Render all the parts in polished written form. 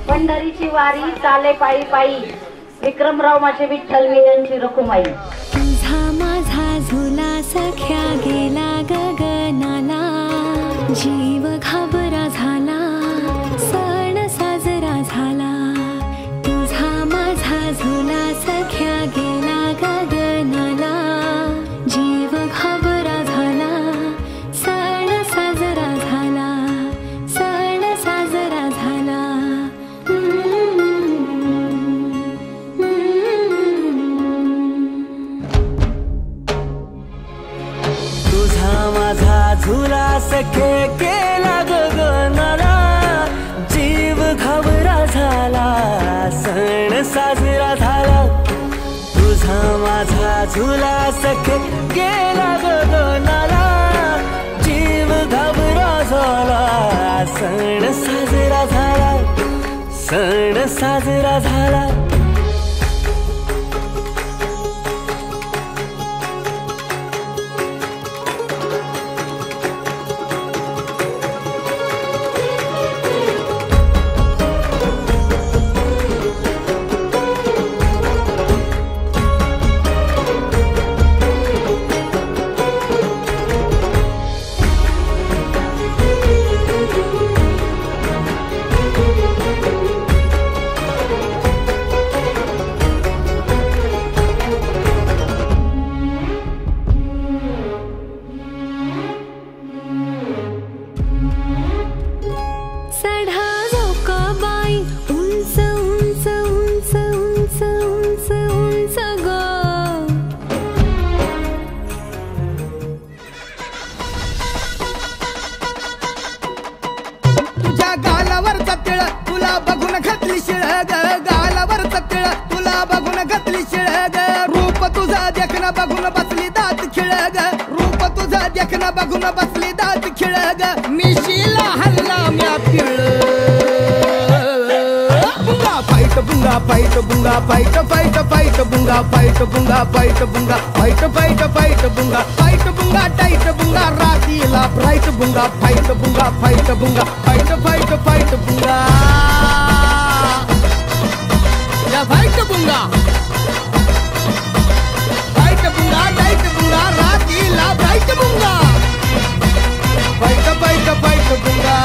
पंढरीची वारी चाले पायी पायी विक्रमराव माझे विठ्ठल यांची रखुमाई। तुझा माझा झुला सख्या गेला गगनाला, जीव घाबरा झाला सण साजरा झाला। तुझा माझा झुला सख्या गेला गगनाला, जीव घाबरा झाला सण साजरा झाला, सण साजरा झाला। तुझा माझा झुला सखे केला गगनाला, जीव घाबरा झाला सण साजरा झाला। तुझा माझा झुला सखे केला गगनाला, जीव घाबरा झाला सण साजरा झाला, सण साजरा झाला। चढा जोकाबाई उंच उंच उंच उंच उंच उंच ग। तुझ्या गालावरचा तिळ तुला बघून घातली शिळ ग, गालावरचा तिळ तुला बघून घातली शिळ ग। रूप तुझा देखणं बघून बसली दात खिळ ग, रूप तुझा देखणं बघून बसली दात खिळ ग। मिशीला हल्ला म्या पिळ बुंगा फाईट बुंगा फाईट बुंगा फाईट फाईट फाईट बुंगा फाईट बुंगा फाईट बुंगा फाईट फाईट फाईट बुंगा फाईट बुंगा टाईट बुंगा रातीला ब्राईट बुंगा फाईट बुंगा फाईट बुंगा फाईट फाईट फाईट बुंगा या फाईट बुंगा फाईट बुंगा टाईट बुंगा रातीला ब्राईट बुंगा फाईट फाईट फाईट बुंगा।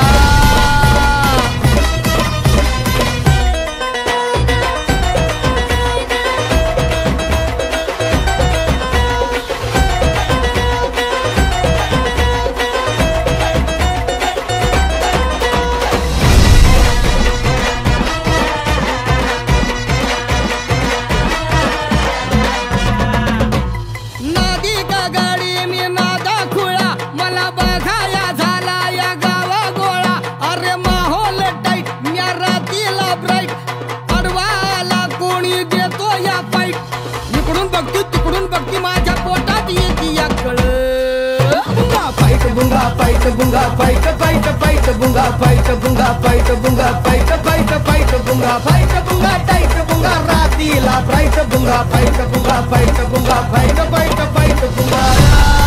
बुंगा फाईट बुंगा फाईट फाईट फाईट बुंगा फाईट बुंगा फाईट बुंगा फाईट फाईट फाईट बुंगा फाईट बुंगा टाईट बुंगा रातीला ब्राईट बुंगा फाईट बुंगा फाईट बुंगा फाईट फाईट फाईट बुंगा।